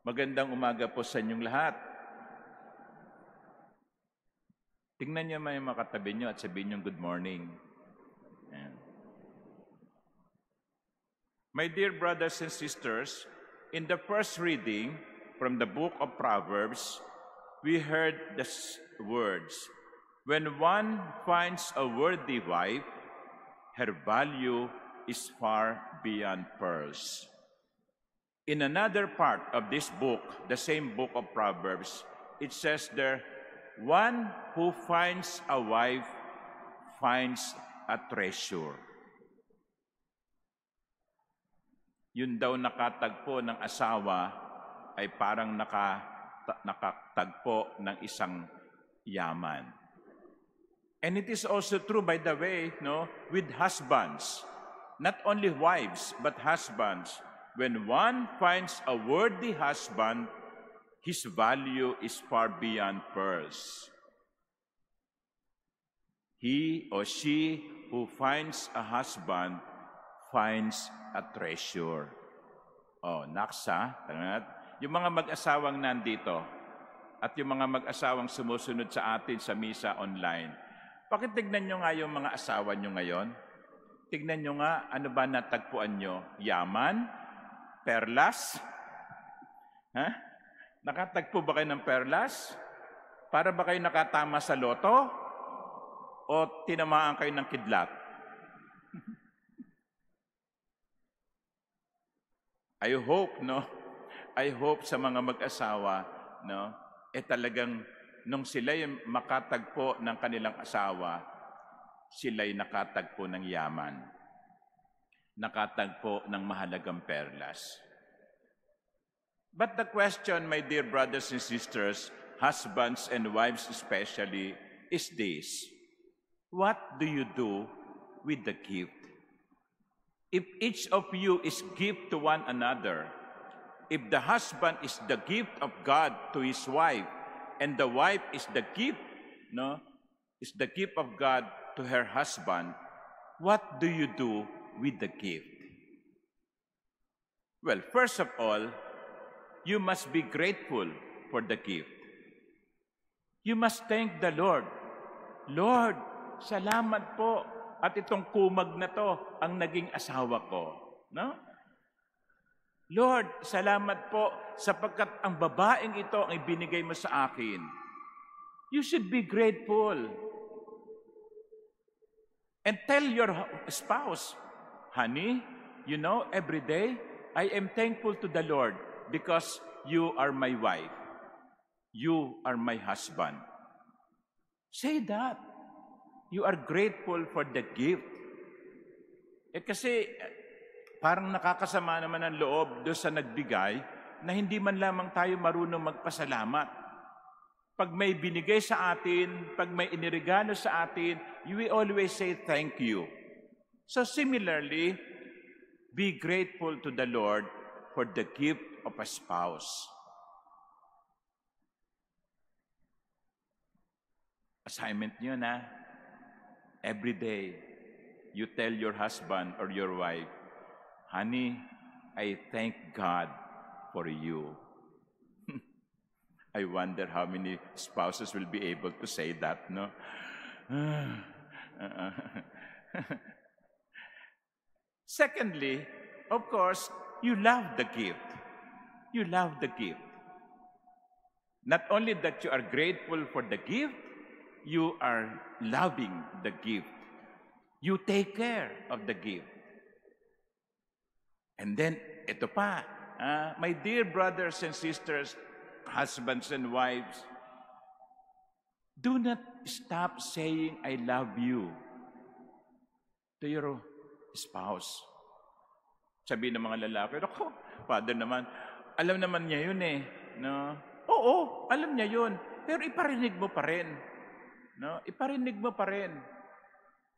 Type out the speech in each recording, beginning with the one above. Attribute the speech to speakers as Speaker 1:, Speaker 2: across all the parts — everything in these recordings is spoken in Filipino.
Speaker 1: Magandang umaga po sa inyong lahat. Tingnan niyo may makatabi niyo at sabihin niyo good morning. Ayan. My dear brothers and sisters, in the first reading from the book of Proverbs, we heard the words, "When one finds a worthy wife, her value is far beyond pearls." In another part of this book, the same book of Proverbs, it says there, "One who finds a wife finds a treasure." Yun daw nakatagpo ng asawa ay parang nakatagpo ng isang yaman. And it is also true, by the way, with husbands. Not only wives, but husbands. When one finds a worthy husband, his value is far beyond pearls. He or she who finds a husband finds a treasure. Oh, naksa, yung mga mag-asawang nandito at yung mga mag-asawang sumusunod sa atin sa misa online, pakitignan nyo nga yung mga asawa nyo ngayon. Tignan nyo nga, ano ba natagpuan nyo? Yaman? Perlas? Nakatagpo ba kayo ng perlas? Para ba kayo nakatama sa loto? O tinamaan kayo ng kidlat? I hope sa mga mag-asawa, talagang nung sila'y makatagpo ng kanilang asawa, sila'y nakatagpo ng yaman. Nakatagpo ng mahalagang perlas. But the question, my dear brothers and sisters, husbands and wives especially, is this: what do you do with the gift? If each of you is gift to one another, if the husband is the gift of God to his wife, and the wife is the gift of God to her husband, what do you do with the gift? Well, first of all, you must be grateful for the gift. You must thank the Lord. Lord, salamat po at itong kumag na to ang naging asawa ko. No? Lord, salamat po sapagkat ang babaeng ito ang ibinigay mo sa akin. You should be grateful. And tell your spouse, honey, every day, I am thankful to the Lord because you are my wife. You are my husband. Say that. You are grateful for the gift. Kasi parang nakakasama naman ang loob doon sa nagbigay na hindi man lamang tayo marunong magpasalamat. Pag may binigay sa atin, pag may iniregalo sa atin, we always say thank you. So similarly, be grateful to the Lord for the gift of a spouse. Assignment nyo na. Every day, you tell your husband or your wife, honey, I thank God for you. I wonder how many spouses will be able to say that, no? Secondly, of course, you love the gift. You love the gift. Not only that you are grateful for the gift, you are loving the gift. You take care of the gift. And then, ito pa, my dear brothers and sisters, husbands and wives, do not stop saying, I love you to your spouse. Sabi ng mga lalaki, ako, father naman, alam naman niya yun eh. No? Oo, alam niya yun. Pero iparinig mo pa rin. No? Iparinig mo pa rin.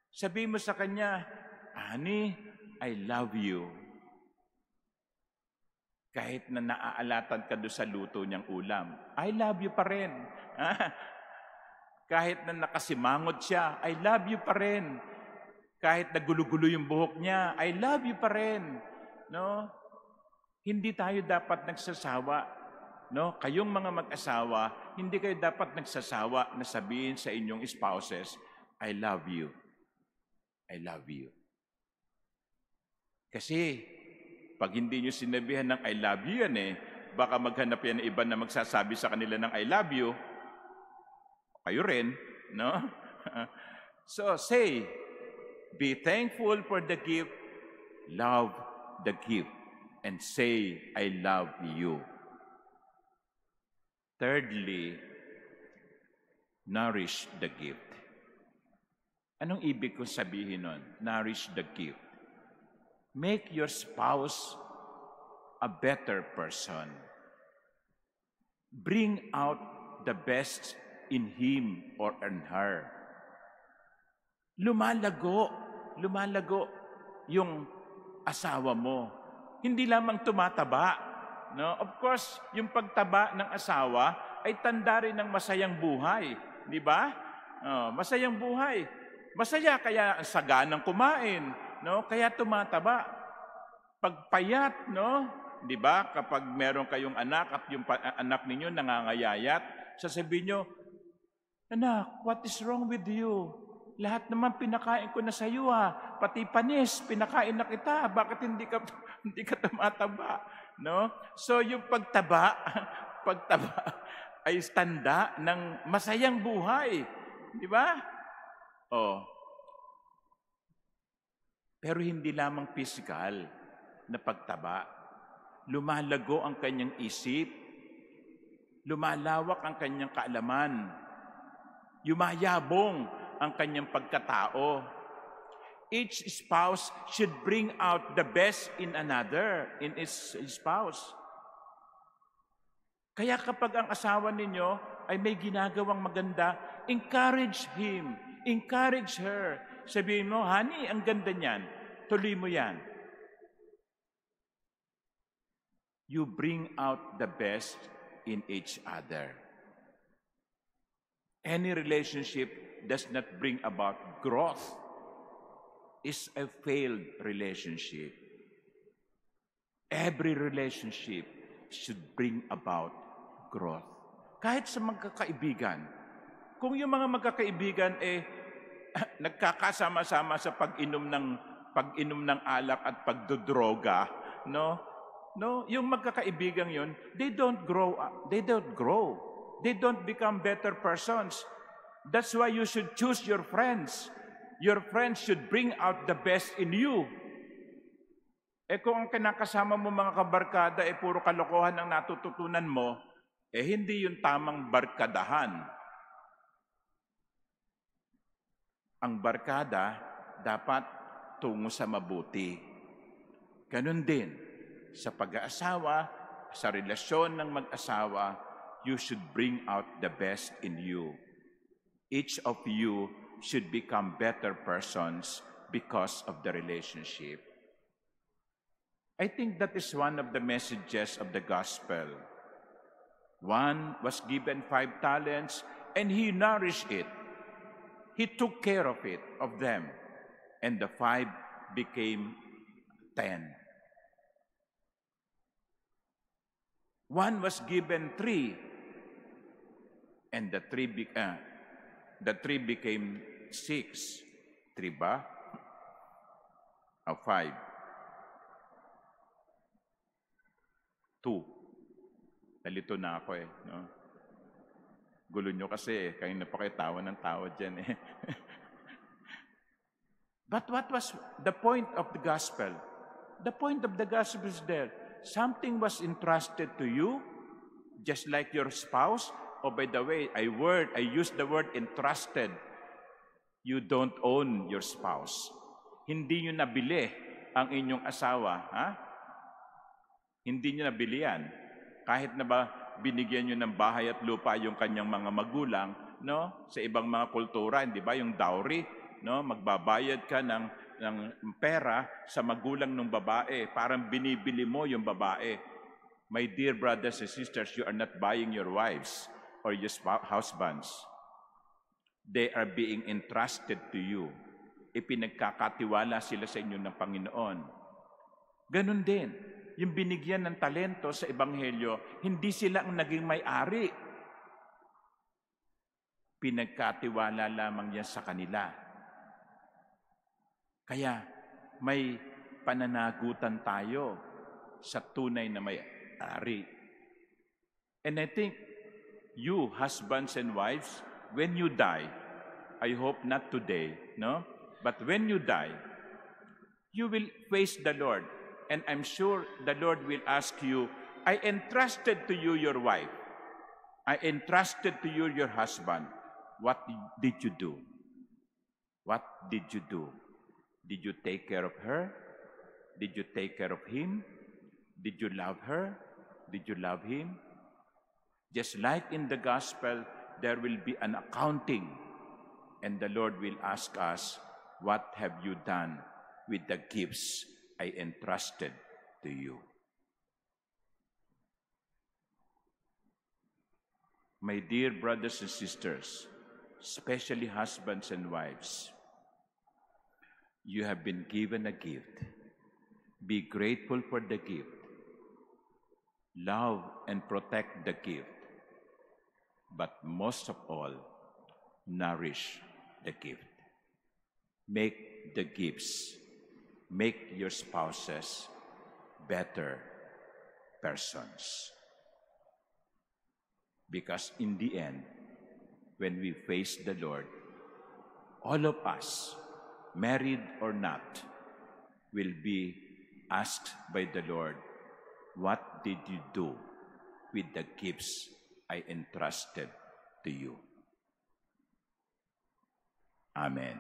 Speaker 1: Sabi mo sa kanya, honey, I love you. Kahit na naaalatan ka doon sa luto niyang ulam, I love you pa rin. Kahit na nakasimangot siya, I love you pa rin. Kahit nagulo-gulo yung buhok niya, I love you pa rin. No? Hindi tayo dapat nagsasawa no, kayong mga mag-asawa, hindi kayo dapat nagsasawa na sabihin sa inyong spouses, I love you. I love you. Kasi, pag hindi nyo sinabihan ng I love you yan baka maghanap yan ng iba na magsasabi sa kanila ng I love you. Kayo rin, no? So, say, be thankful for the gift, love the gift, and say, I love you. Thirdly, nourish the gift. Anong ibig kong sabihin nun? Nourish the gift. Make your spouse a better person. Bring out the best in him or in her. Lumalago yung asawa mo. Hindi lamang tumataba. No? Of course, yung pagtaba ng asawa ay tanda rin ng masayang buhay. Di ba? Masayang buhay. Masaya kaya saganang kumain. No? Kaya tumataba. Pagpayat, no? Di ba? Kapag meron kayong anak at yung anak ninyo nangangayayat, sasabihin nyo, anak, what is wrong with you? Lahat naman pinakain ko na sa iyo pati panis, pinakain na kita. Bakit hindi ka tumataba? No? So yung pagtaba ay tanda ng masayang buhay. Di ba? Pero hindi lamang physical na pagtaba. Lumalago ang kanyang isip. Lumalawak ang kanyang kaalaman. Yumayabong ang kanyang pagkatao. Each spouse should bring out the best in another, in his spouse. Kaya kapag ang asawa ninyo ay may ginagawang maganda, encourage him, encourage her. Sabihin mo, honey, ang ganda niyan. Tuloy mo yan. You bring out the best in each other. Any relationship does not bring about growth is a failed relationship. Every relationship should bring about growth. Kahit sa magkakaibigan. Kung yung mga magkakaibigan nagkakasama-sama sa pag-inom ng alak at pagdodroga, no? No, yung magkakaibigan yon, they don't grow up. They don't grow. They don't become better persons. That's why you should choose your friends. Your friends should bring out the best in you. Kung ang kinakasama mo mga kabarkada puro kalokohan ang natututunan mo, hindi yung tamang barkadahan. Ang barkada dapat tungo sa mabuti. Ganun din sa pag-aasawa, sa relasyon ng mag-asawa, you should bring out the best in you. Each of you should become better persons because of the relationship. I think that is one of the messages of the gospel. One was given 5 talents, and he nourished it. He took care of it, of them, and the 5 became 10. One was given 3, and the 3 became 6. 3 ba? 5. 2. Nalito na ako no? Gulo nyo kasi kayo na pa kayo tawa ng tawa dyan But what was the point of the gospel? The point of the gospel is there. Something was entrusted to you, just like your spouse. Oh, by the way, I use the word entrusted. You don't own your spouse. Hindi nyo nabili ang inyong asawa. Hindi nyo nabili yan. Kahit na ba binigyan nyo ng bahay at lupa yung kanyang mga magulang, no? Sa ibang mga kultura, hindi ba? Yung dowry, no? Magbabayad ka ng pera sa magulang ng babae. Parang binibili mo yung babae. My dear brothers and sisters, you are not buying your wives or your husbands. They are being entrusted to you. Ipinagkakatiwala sila sa inyo ng Panginoon. Ganun din. yung binigyan ng talento sa Ebanghelyo, hindi sila ang naging may-ari. Pinagkatiwala lamang yan sa kanila. Kaya may pananagutan tayo sa tunay na may-ari. And I think you, husbands and wives, when you die, I hope not today, no? But when you die, you will face the Lord. And I'm sure the Lord will ask you, I entrusted to you your wife. I entrusted to you your husband. What did you do? What did you do? Did you take care of her? Did you take care of him? Did you love her? Did you love him? Just like in the gospel, there will be an accounting, and the Lord will ask us, what have you done with the gifts I entrusted to you? My dear brothers and sisters, especially husbands and wives, you have been given a gift. Be grateful for the gift. Love and protect the gift. But most of all, nourish the gift. Make the gifts, make your spouses better persons. Because in the end, when we face the Lord, all of us, married or not, will be asked by the Lord, what did you do with the gifts I entrusted to you? Amen.